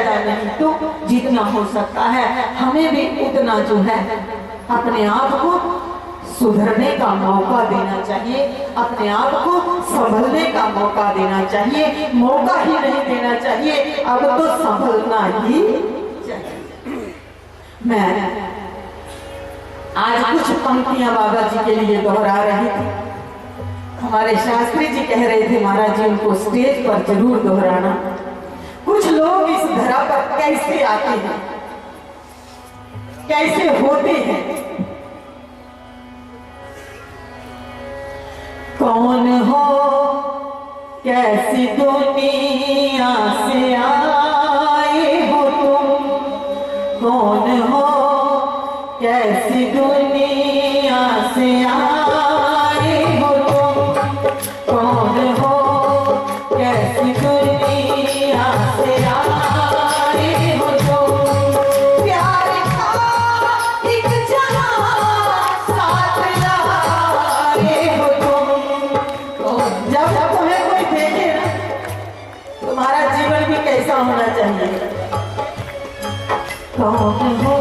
ज्यादा नहीं तो जितना हो सकता है हमें भी उतना जो है अपने आप को सुधरने का मौका देना चाहिए, अपने आप को संभलने का मौका देना चाहिए। मौका ही नहीं देना चाहिए, अब तो संभलना ही चाहिए। मैं आज कुछ पंक्तियां बाबा जी के लिए दोहरा रही थी। हमारे शास्त्री जी कह रहे थे महाराज जी उनको स्टेज पर जरूर दोहराना। कुछ लोग इस धरा पर कैसे आते हैं, कैसे होते हैं, कौन हो, कैसी दुनिया से आए हो तुम, कौन हो, कैसी दुनिया से आए हो तुम, कौन हो, कैसी दुनिया से आए हो तुम, प्यार का एक जहां साथ लाए हो तुम। जब तुम्हें कोई देखे ना तुम्हारा जीवन भी कैसा होना चाहिए, कौन हो,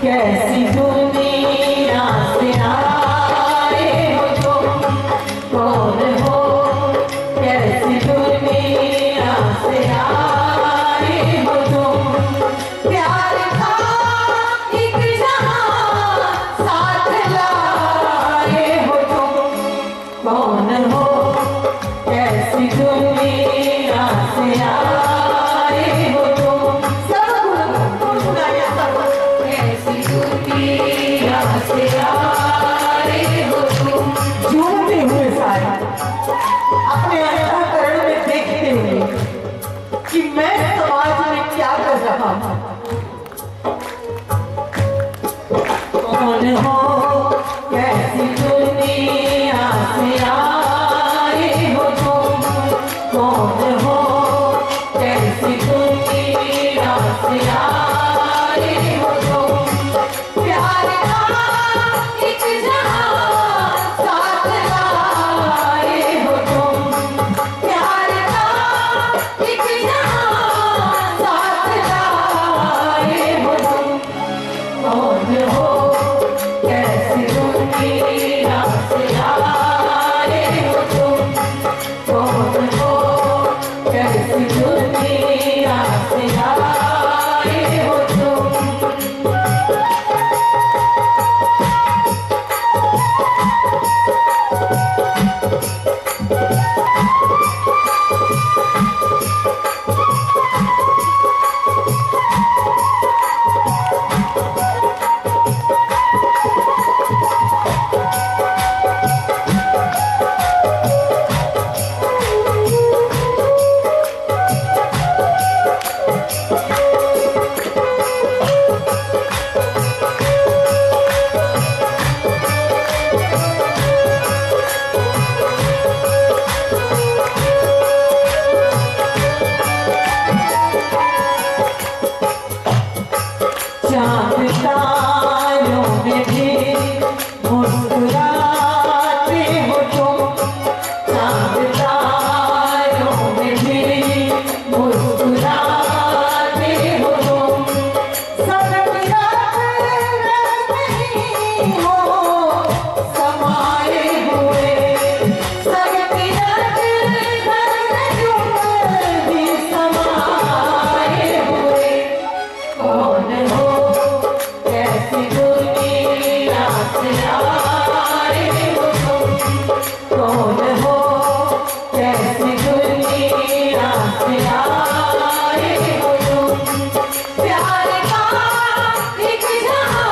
कैसी दुनिया से आए हो तुम, कौन हो, कैसी दुनिया से आए हो तुम, प्यार का एक जहां साथ लाए हो तुम, कौन हो, कैसी दुनिया से आए हो तुम। सब सुनाइए, सब कैसी दुनिया से आए हो तुम। झूमते हुए सारे अपने अंतःकरण में देखते हुए कि मैं समाज में क्या कर रहा हूं, कौन हो, कैसी दुनिया से आए हो तुम, कौन हो, कैसी दुनिया से आए हो तुम, प्यार का एक जहां साथ लाए हो तुम, प्यार का एक जहां साथ लाए हो तुम, कौन हो, कैसी दुनिया से आए हो तुम, कौन हो, कैसी दुनिया से आए हो तुम। चांद तारों में भी मुस्कुराते हो तुम, चांद तारों में भी मुस्कुराते हो तुम, सबकी रात में हो समाए हुए, सबकी रात में भी समाए हुए, कौन हो, कैसी दुनिया से आए हो तुम, कौन हो, कैसी दुनिया से आए हो तुम, प्यार का एक जहां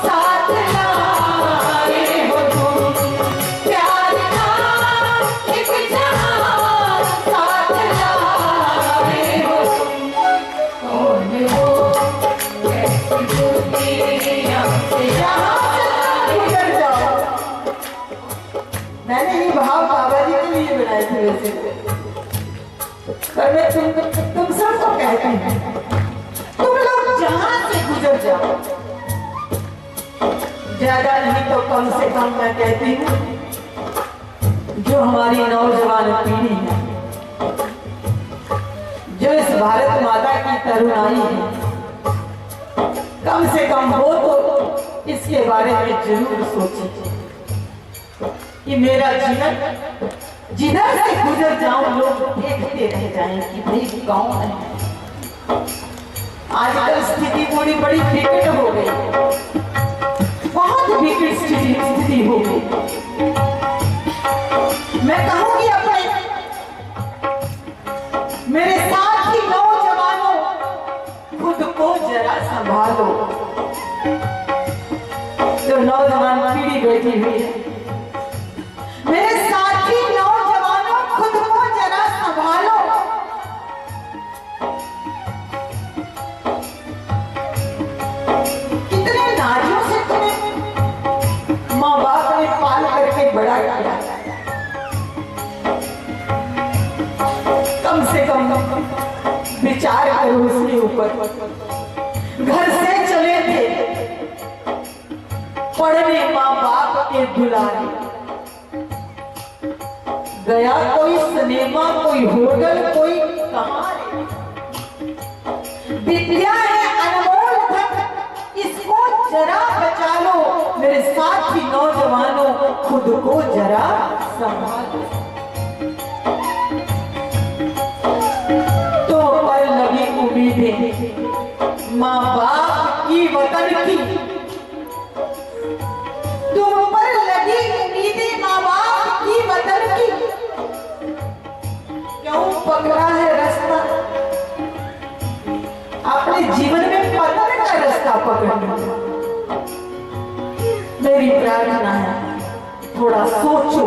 साथ लाए हो तुम, प्यार का एक जहां साथ लाए हो तुम, कौन हो, कैसी दुनिया से आए हो तुम। मैंने ये भाव बाबा जी के लिए बनाए थे वैसे, पर मैं तुम सबको कहती हूँ, तुम लोग जहां से गुजर जाओ, ज्यादा नहीं तो कम से कम मैं कहती हूँ जो हमारी नौजवान पीढ़ी है, जो इस भारत माता की तरुणाई है, कम से कम वो तो इसके बारे में जरूर सोचे कि मेरा जीवन जिधर से गुजर जाऊं लोग देखते रह जाएं कि भाई कौन है। आजकल स्थिति थोड़ी बड़ी विकट हो गई, बहुत विकट स्थिति हो गई। मैं कहूंगी अपने मेरे साथ ही नौजवानों, खुद को जरा संभालो। जो नौजवान पीढ़ी बैठी हुई है, मेरे साथी नौजवानों, खुद को जरा संभालो। कितने नारियों से तुम्हें माँ बाप ने पाल करके बड़ा किया, कम से कम विचार करो उसके ऊपर। घर से चले थे पढ़ने माँ बाप के बुलाने, गया कोई सिनेमा, कोई होटल, कोई कहानी। विद्या है अनमोल धन, इसको जरा बचा लो। मेरे साथी नौजवानों, खुद को जरा संभालो। तो पर लगी उम्मीदें माँ बाप की, वतन की, तुम पर लगी उम्मीदें माँ बाप की, वतन की। क्यों पकड़ा है रास्ता अपने जीवन में, पतन का रास्ता पकड़ना। मेरी प्रार्थना है थोड़ा सोचो,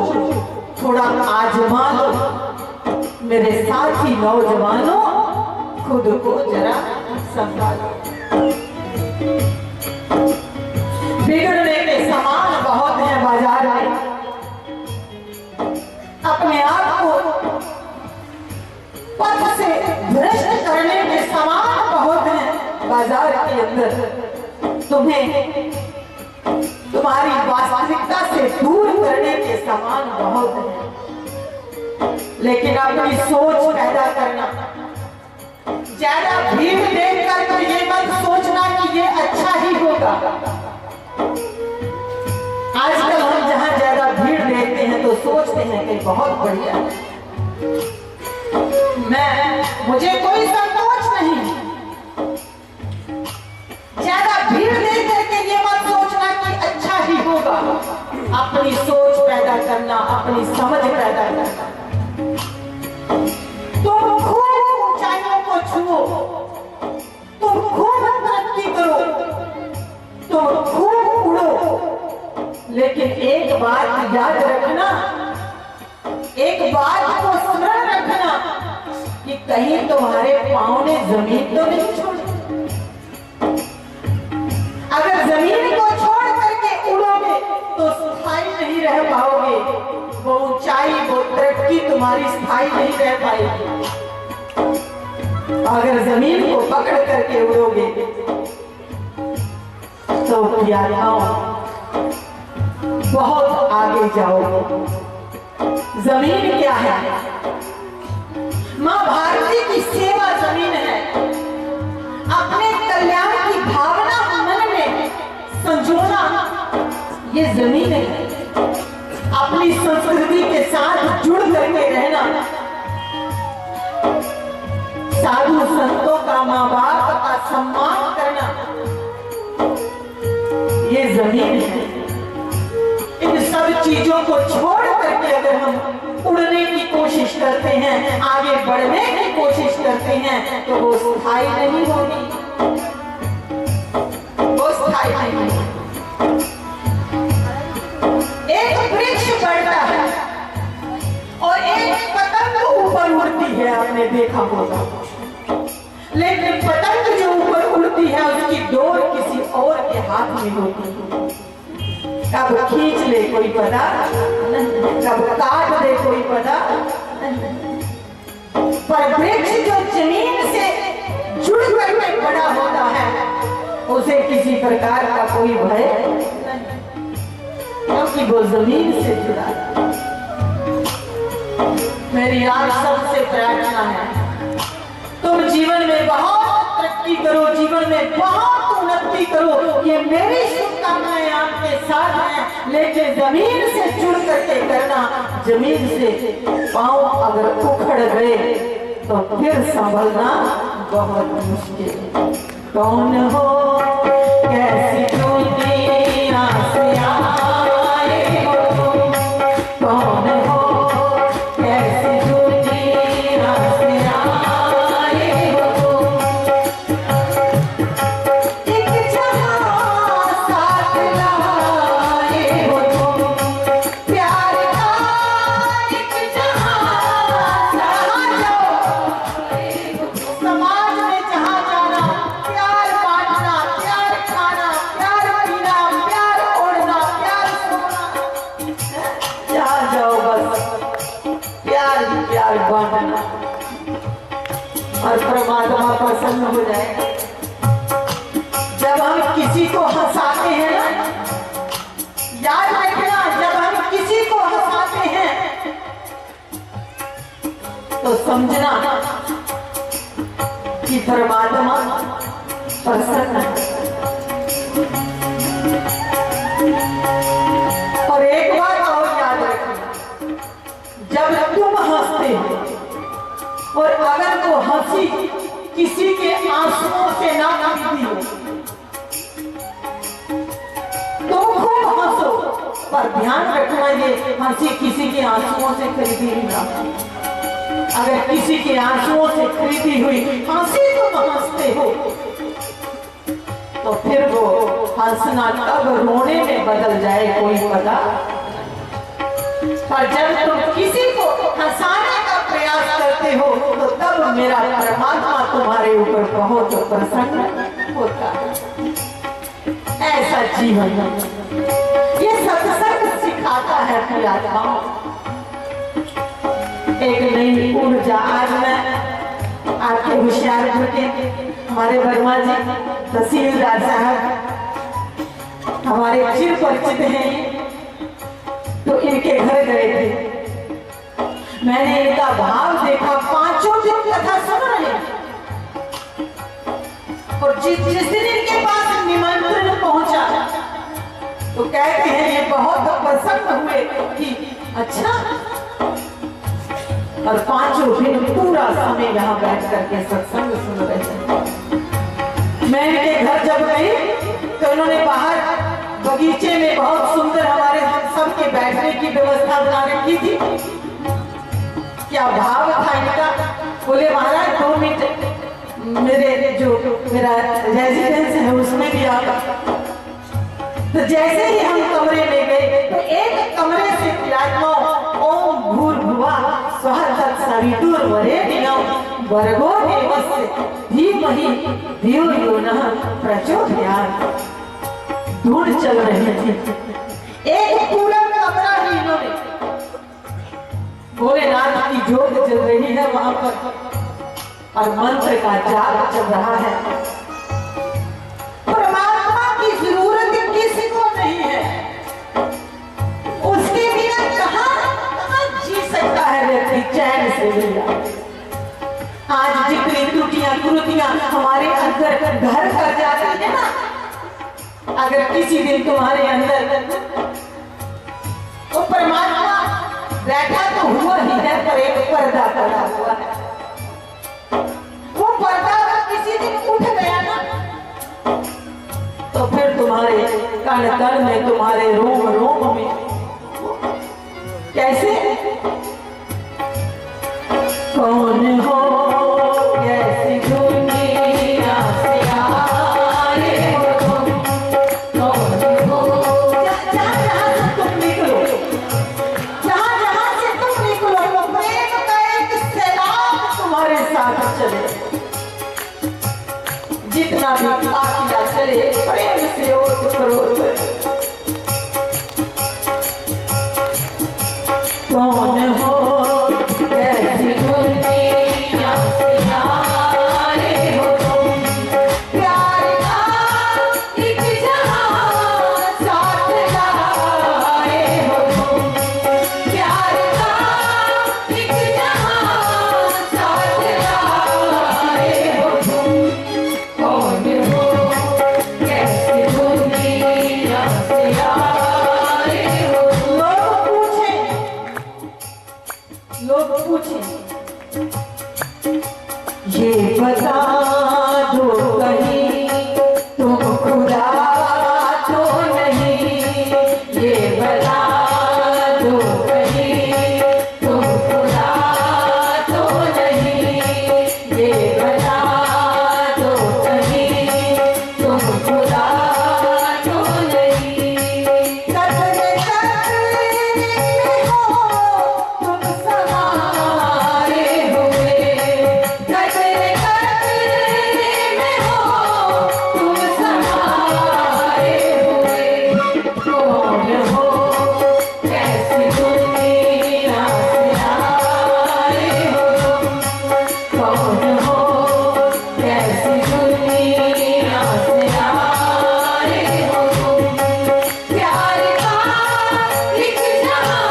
थोड़ा आजमा लो। मेरे साथी नौजवानों, खुद को जरा संभालो। बिगड़ने के सामान बहुत हैं बाजार में, अपने आप को पथ से भ्रष्ट करने के सामान बहुत हैं बाजार के अंदर। तुम्हें तुम्हारी वास्तविकता से दूर करने के सामान बहुत हैं, लेकिन अपनी सोच पैदा करना। ज्यादा भीड़ देखकर तो ये मत सोचना कि ये अच्छा ही होगा। आजकल हम जहां ज्यादा भीड़ देखते हैं तो सोचते हैं कि बहुत बढ़िया है, मुझे कोई संकोच नहीं। ज्यादा भीड़ देख करके ये मत सोचना कि अच्छा ही होगा। अपनी सोच पैदा करना, अपनी समझ पैदा करना। तुम खूब ऊंचाइयों को छुओ, तुम खूब तरक्की करो, तुम खूब उड़ो, लेकिन एक बात याद रखना, एक बात को स्मरण रखना कि कहीं तुम्हारे पांव ने जमीन तो नहीं छोड़ी। अगर जमीन को छोड़ करके उड़ोगे तो स्थायी नहीं रह पाओगे। वो ऊंचाई, वो तरक्की तुम्हारी स्थायी नहीं रह पाएगी। अगर जमीन को पकड़ करके उड़ोगे तो प्याराओं बहुत आगे जाओगे। जमीन क्या है? मां भारती की सेवा जमीन है। अपने कल्याण की भावना मन में संजोना ये जमीन है। अपनी संस्कृति के साथ जुड़ करके रहना, साधु संतों का, माँ बाप का सम्मान करना ये जमीन है। इन सब चीजों को छोड़ करके अगर हम उड़ने की कोशिश करते हैं, आगे बढ़ने की कोशिश करते हैं, तो वो स्थायी नहीं होगी, वो स्थायी नहीं होगी। एक वृक्ष बढ़ता है और एक पतंग ऊपर उड़ती है, आपने देखा होगा। लेकिन पतंग जो ऊपर उड़ती है उसकी डोर किसी और के हाथ में होती है। कब खींच ले कोई पता नहीं, कब काट दे कोई पता नहीं। पर वृक्ष जो जमीन से जुड़ करके बड़ा होता है उसे किसी प्रकार का कोई भय नहीं, क्योंकि वो जमीन से जुड़ा है। मेरी आप सबसे प्रार्थना है, तुम जीवन में बहुत उन्नति करो, ये मेरी शुभकामनाएं आपके साथ हैं। लेकिन जमीन से जुड़ करके करना, जमीन से पांव अगर उखड़ गए तो फिर संभलना बहुत मुश्किल। कौन हो कैसी दुनिया से आए हो तुम, कौन हो कैसी दुनिया से आए हो तुम, एक जहां साथ लाए हो तुम, प्यार का एक जहां समाज में जहां जाना, प्यार बांटना, प्यार खाना, प्यार पीना, प्यार ओढ़ना, प्यार सोना, जहां जाओ बस प्यार ही प्यार बांटना और परमात्मा प्रसन्न हो जाएगा। जब हम किसी को हंसाते हैं ना, याद रखना, जब हम किसी को हंसाते हैं तो समझना कि परमात्मा प्रसन्न है। और एक बात और याद रखना, जब तुम हंसते हो और अगर वो हंसी किसी के आंसुओं से ना खरीदी हो, तुम खूब हंसो, पर ध्यान रखना ये हंसी किसी के आंसुओं से खरीदी हुई ना। अगर किसी के आंसुओं से खरीदी हुई हंसी तुम हंसते हो तो फिर वो हंसना कब रोने में बदल जाए कोई पता। पर जब तुम किसी को हंसाने का प्रयास करते हो तो तब मेरा परमात्मा तुम्हारे ऊपर बहुत प्रसन्न होता है। ऐसा जीवन ये सत्संग सिखाता है कि आत्माओं एक नई ऊर्जा। आज मैं आपके होशियारपुर के हमारे वर्मा जी तहसीलदार साहब हमारे चिर परिचित हैं, तो इनके घर गए थे। मैंने इनका भाव देखा, 5 दिन कथा सुन रहे और जिस दिन इनके पास निमंत्रण पहुंचा तो कहते हैं ये बहुत प्रसन्न हुए कि अच्छा। और 5 दिन पूरा समय यहाँ बैठ करके सत्संग सुन रहे थे। मैं इनके घर जब गई तो उन्होंने बाहर बगीचे में बहुत सुंदर हमारे हम सब के बैठने की व्यवस्था बना रखी थी। क्या भाव था इनका, बोले महाराज 2 मिनट मेरे जो मेरा रेजिडेंस है उसमें भी आता। तो जैसे ही हम कमरे में गए तो एक कमरे से विराजमान ओम भूर्भुवः स्वः तत्सवितुर्वरेण्यं भर्गो देवस्य धीमहि धियो यो नः प्रचोदयात् ढूंढ चल रहे थे। एक पूरा कमरा ही इन्होंने, भोलेनाथ की ज्योत जल रही है वहां पर और मंत्र का जाप चल रहा है। परमात्मा की जरूरत किसी को नहीं है, उसके बिना कहां जी सकता है व्यक्ति चैन से भी। आज जितनी त्रुटियां कुरुतियां हमारे अंदर घर कर जाती है ना, अगर किसी दिन तुम्हारे अंदर वो परमात्मा बैठा तो हुआ ही है, पर एक पर्दा पड़ा हुआ है। वो पर्दा किसी दिन उठ गया ना तो फिर तुम्हारे कण कण में, तुम्हारे रोम रोम में कैसे कौन हो कैसी दुनिया से आए हो तुम, कौन हो जहाँ से तुम निकलो, जहाँ से तुम निकलो तो प्रेम का एक सैलाब तुम्हारे साथ चले। जितना भी काफिला चले प्रेम से ओत करो। कौन हो कैसी दुनिया से आए हो तुम, प्यार का एक जहां साथ लाए हो तुम, प्यार का एक जहां साथ लाए हो तुम। कौन ये बता दो कहीं तुम खुदा तो नहीं, ये बता दो कहीं तुम खुदा तो नहीं, ये बता दो कहीं तुम खुदा तो नहीं। कतरे कतरे में हो तुम समाये हुए, कतरे कतरे में हो तुम समाये हुए। कौन हो कैसी दुनिया से आए हो तुम, कौन हो कैसी दुनिया से आए हो तुम। प्यार का एक जहां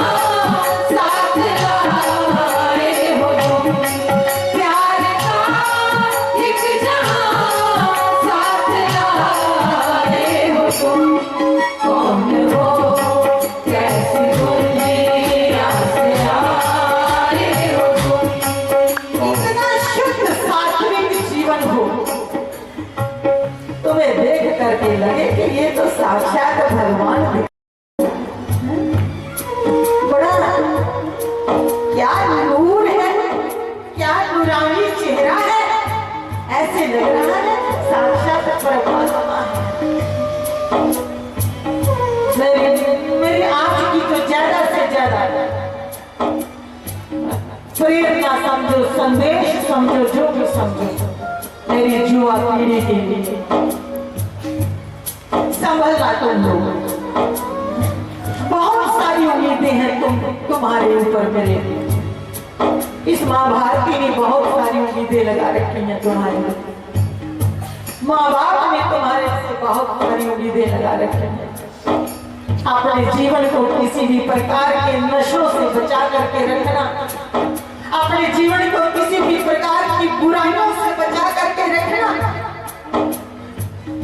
साथ लाए हो तुम, प्यार का एक जहां साथ लाए हो तुम। कौन हो कैसी दुनिया से आए हो तुम। इतना शुद्ध सात्विक जीवन हो, तुम्हें देख करके लगे कि ये तो साक्षात भगवान है। बड़ा क्या नूर है, क्या नूरानी चेहरा है, ऐसे लग रहा है साक्षात परमात्मा है। मेरी आंख की तो ज्यादा से ज्यादा प्रेरणा समझो, संदेश समझो, जो भी समझो, मेरी युवा पीढ़ी के लिए संभलना तुम लोग। बहुत सारी उम्मीदें हैं तुम्हारे ऊपर मेरे। इस माँ भारती ने बहुत सारी उम्मीदें लगा रखी हैं तुम्हारे ऊपर, माँ बाप ने तुम्हारे से बहुत सारी उम्मीदें लगा रखी हैं। अपने जीवन को किसी भी प्रकार के नशों से बचा करके रखना, अपने जीवन को किसी भी प्रकार की बुराइयों से बचा करके रखना,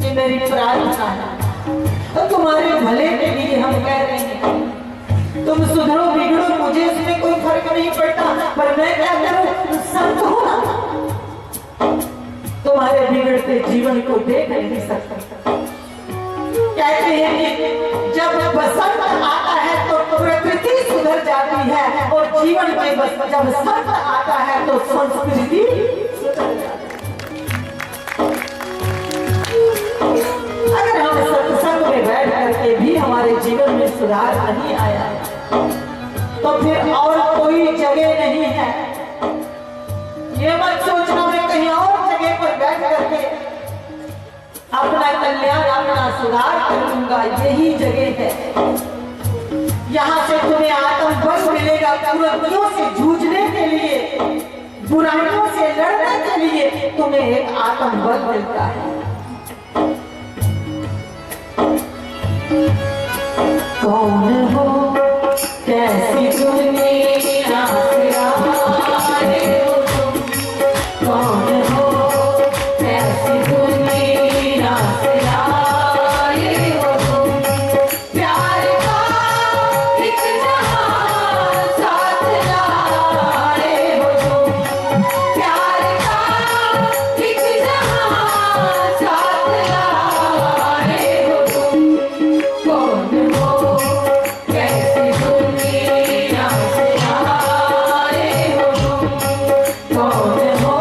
ये मेरी प्रार्थना है। तो तुम्हारे भले के लिए हम कह रहे हैं, तुम सुधरो बिगड़ो मुझे इसमें कोई फर्क नहीं पड़ता, पर मैं क्या करूं, संत हूं ना। तुम्हारे बिगड़ते जीवन को देख नहीं सकता। कहते हैं कि जब बसंत आता है तो प्रकृति सुधर जाती है, और जीवन में बस जब संत आता है तो संस्कृति सुधर जाती है। अगर हम सत्संग में बैठ करके भी हमारे जीवन में सुधार नहीं आया तो फिर और कोई जगह नहीं है। ये मत सोचना मैं कहीं और जगह पर बैठ करके अपना कल्याण, अपना सुधार करूंगा, यही जगह है। यहाँ से तुम्हें आत्मबल मिलेगा कुरीतियों से जूझने के लिए, बुराइयों से लड़ने के लिए तुम्हें एक आत्मबल मिलता है। कौन हो कैसी दुनिया से आए हो तुम, कौन हो कैसी दुनिया से आए हो तुम। प्यार का एक जहां साथ लाए हो तुम, प्यार का एक जहां साथ लाए हो तुम। कौन हो कैसी दुनिया से आए हो तुम, कौन हो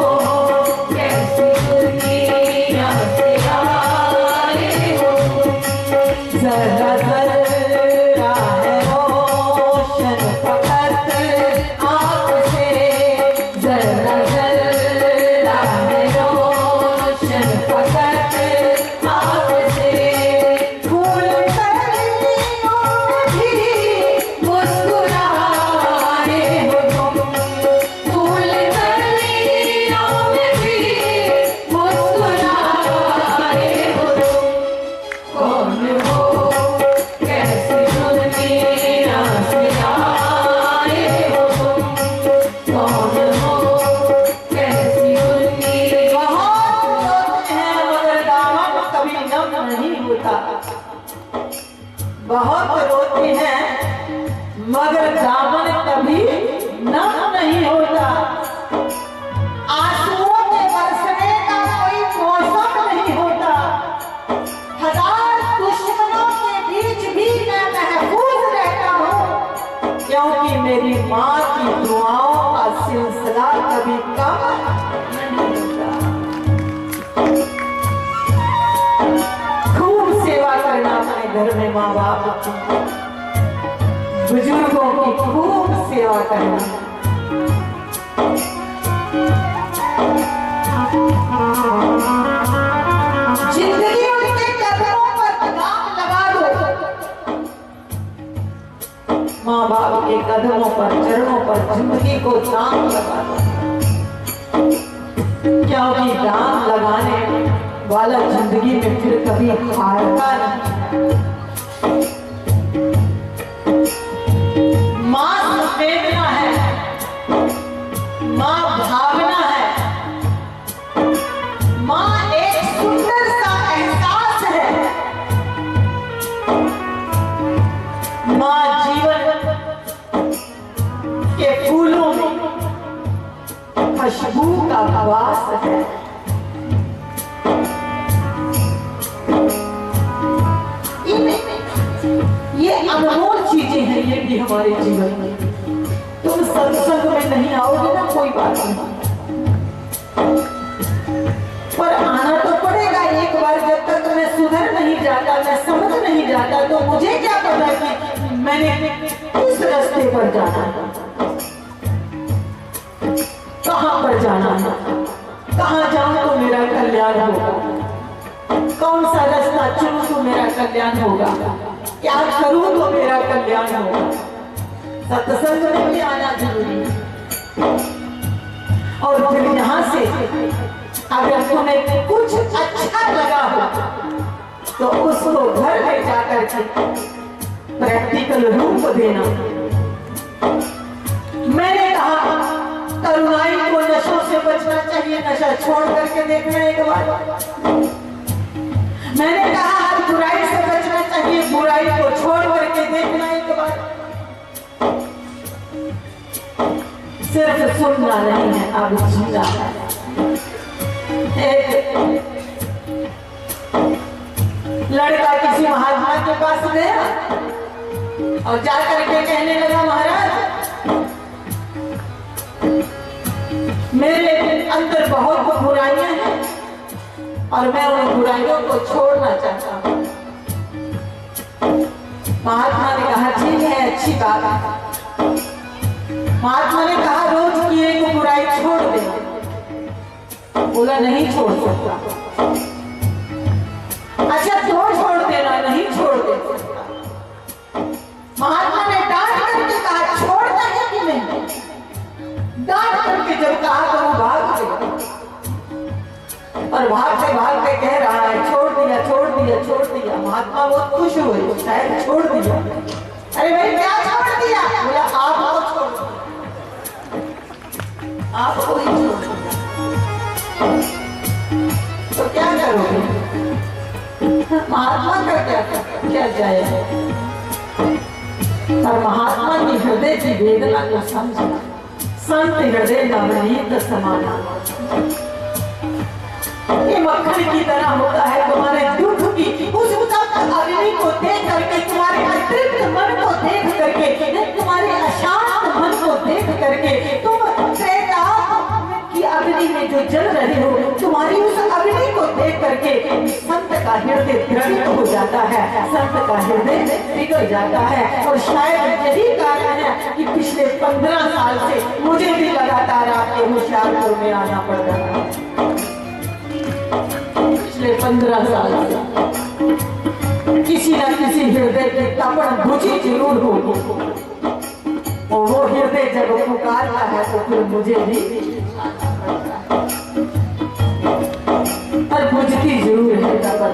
कैसी दुनिया से आए हो तुम। जरा जरा है रोशन फकत आँख से, जरा जरा है रोशन फकत आँख से। फूल कलियों में भी मुस्कुराए हो तुम, फूल कलियों में भी मुस्कुराए हो तुम। कौन हो कैसी दुनिया से आए हो तुम, कौन हो कैसी दुनिया। बहुत रोते हैं मगर दामन कभी नम नहीं होता, बहुत रोते हैं मगर दामन कभी नम नहीं होता। आंसुओं के सेवा करना। जिंदगी उनके कदमों पर दाग लगा दो। माँ बाप के कदमों पर, चरणों पर जिंदगी को दाग लगा दो, क्योंकि दाग लगाने वाला जिंदगी में फिर कभी हारता नहीं। माँ संवेदना है, माँ भावना है, माँ एक सुंदर सा एहसास है, माँ जीवन के फूलों में खुशबू का वास है। ये अनमोल चीजें हैं, ये भी हमारे जीवन में। तुम सत्संग में नहीं आओगे ना, कोई बात नहीं, पर आना तो पड़ेगा एक बार। जब तक मैं सुधर नहीं जाता, मैं समझ नहीं जाता, तो मुझे क्या पता कि मैंने किस रास्ते पर जाना है, कहां पर जाना है, कहां जाऊं तो मेरा कल्याण होगा, कौन सा रास्ता चुनूं तो मेरा कल्याण होगा, क्या करूं तो मेरा कल्याण होगा। सत्संग में भी आना जरूरी है। और फिर यहाँ से अगर तुम्हें कुछ अच्छा लगा हो तो उसको घर में जाकर के प्रैक्टिकल रूप देना। मैंने कहा तरुणाई को नशों से बचना चाहिए, नशा छोड़ करके देखना एक बार। मैंने कहा हर बुराई से बचना चाहिए, बुराई को छोड़ करके देखना एक बार। सिर्फ सुनना नहीं है, अब जीना है। एक लड़का किसी महात्मा के पास गया और जाकर के कहने लगा, महाराज मेरे अंदर बहुत बुराइयां हैं और मैं उन बुराइयों को छोड़ना चाहता हूं। महात्मा ने कहा ठीक है, अच्छी बात है। महात्मा ने कहा रोज की एक बुराई छोड़ दे। बोला नहीं छोड़ सकता। अच्छा तो छोड़ देना, नहीं छोड़ दे सकता। महात्मा ने डांट करके कहा छोड़ना है कि नहीं। डांट करके जब कहा तो वो भाग गया और भागते भागते कह रहा है छोड़ दिया, छोड़ दिया, छोड़ दिया। महात्मा बहुत खुश हुए, शायद छोड़ दिया। अरे भाई क्या छोड़ दिया? बोला आपको छोड़ दिया, आपको ही छोड़ दिया। तो क्या करोगे? महात्मा का क्या जाए? और महात्मा की हृदय की वेदना को समझना। संत हृदय नवनीत समाना। ये मक्खन की तरह होता है। तुम्हारे दुख की उस अग्नि को देख करके, तुम्हारे अतृप्त मन को देख करके, तुम्हारे अशांत मन को देख करके, तुम की अग्नि में जो जल रहे हो, तुम्हारी उस अग्नि को देख करके संत का हृदय द्रवित हो जाता है, संत का हृदय पिघल जाता है। और शायद यही कारण है कि पिछले 15 साल से मुझे भी लगातार आपके होशियारपुर में आना पड़ रहा है। पिछले 15 साल से किसी न किसी हृदय की तपन बुझी जरूर होगी। और वो हृदय जब पुकारता है तो फिर मुझे भी पर बुझती जरूर है तपन।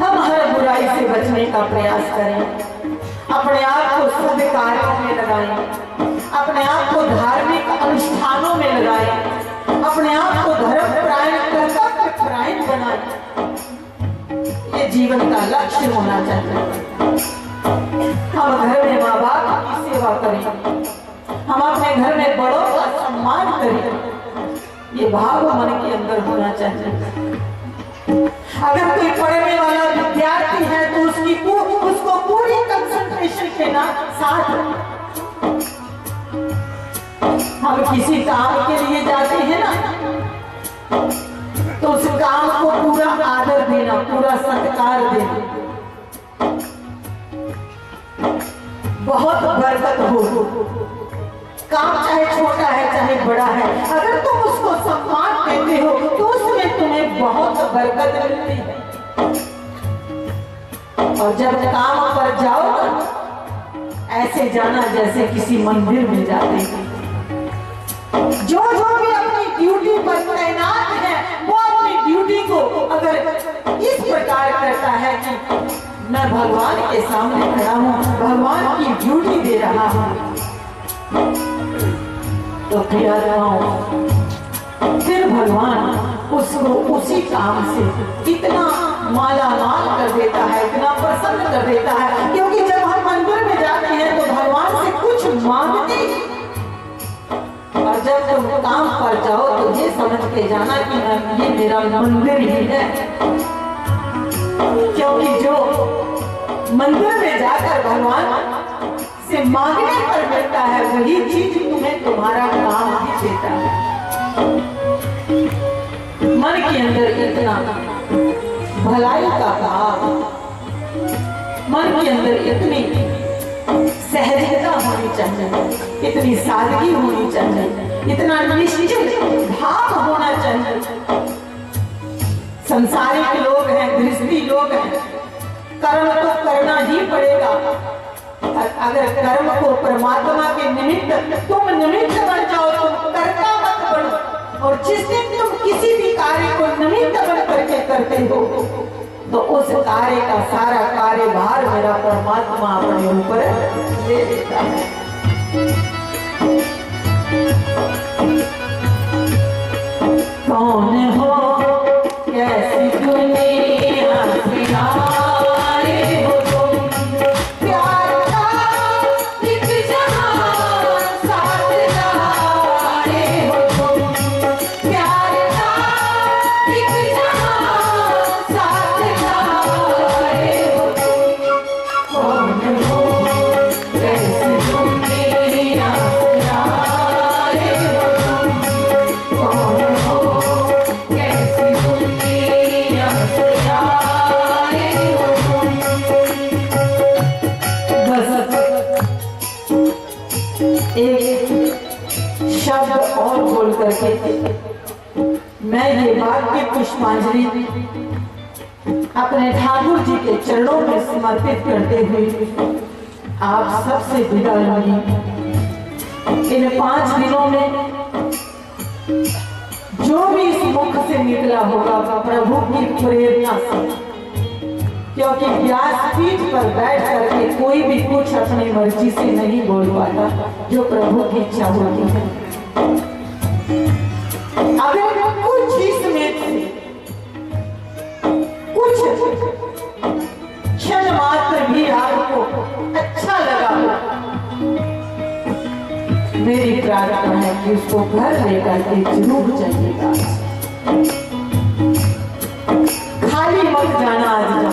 हम हर बुराई से बचने का प्रयास करें, अपने आप को सद्कार्यों में लगाएं, अपने आप को धार्मिक अनुष्ठानों में लगाएं, अपने आप को धर्म परायण, कर्तव्य परायण बनाएं। ये जीवन का लक्ष्य होना चाहिए। हम घर में माँ बाप की सेवा करें, हम अपने घर में बड़ों का सम्मान करें। ये भाव मन के अंदर होना चाहिए। अगर कोई पढ़ने वाला विद्यार्थी है तो उसको पूरी कंसंट्रेशन के साथ हम किसी काम के लिए जाते हैं ना, तो उस काम को पूरा आदर देना, पूरा सत्कार देना। बहुत वर्ग काम चाहे छोटा है चाहे बड़ा है, अगर तुम उसको सम्मान देते हो तो उसमें तुम्हें बहुत बरकत मिलती है। और जब काम पर जाओ ऐसे जाना जैसे किसी मंदिर में जाते हैं। जो भी अपनी ड्यूटी पर तैनात है वो अपनी ड्यूटी को अगर इस प्रकार करता है कि मैं भगवान के सामने खड़ा हूँ, भगवान की ड्यूटी दे रहा हूँ, तो फिर भगवान उसको उसी काम से इतना मालामाल कर देता है, इतना प्रसन्न कर देता है। क्योंकि जब हम मंदिर में जाते हैं तो भगवान से कुछ मांगते, और जब तुम काम पर जाओ तो ये समझ के जाना कि ये मेरा मंदिर ही है। क्योंकि जो मंदिर में जाकर भगवान से मांगने पर मिलता है वही चीज तुम्हें तुम्हारा काम ही देता है। मन के अंदर इतना भलाई का भाव, मन के अंदर इतनी सहजता होनी चाहिए, इतनी सादगी होनी चाहिए, इतना निश्चित भाव होना चाहिए। संसारिक लोग हैं, गृहस्थी लोग हैं, कर्म तो करना ही पड़ेगा। अगर कर्म को परमात्मा के निमित्त तुम निमित्त बन जाओ, तुम कर्ता मत बनो। और जिस दिन तुम किसी भी कार्य को निमित्त बन करके करते हो तो उस कार्य का सारा कार्यभार मेरा परमात्मा अपने ऊपर ले लेता है। कौन हो कैसी दुनिया सिनारे हो तुम, प्यार का एक जहां साथ रहे हो तुम, प्यार का एक जहां साथ रहे हो तुम। कौन हो कैसी दुनिया सिनारे हो तुम, कौन हो कैसी दुनिया सिनारे हो तुम। बस एक शब्द और बोल करके मैं ये वाक्य पुष्पांजलि अपने ठाकुर जी के चरणों में समर्पित करते हुए आप सबसे विदा लूंगी। इन 5 दिनों में जो भी इस मुख से निकला होगा प्रभु की प्रेरणा से, क्योंकि व्यासपीठ पर बैठ करके कोई भी कुछ अपनी मर्जी से नहीं बोल पाता, जो प्रभु की इच्छा होती है। अगर कुछ इसमें कुछ क्षण मात्र भी आपको अच्छा लगा हो, मेरी प्रार्थना है कि उसको घर लेकर के जरूर जाइएगा। खाली मत जाना आज।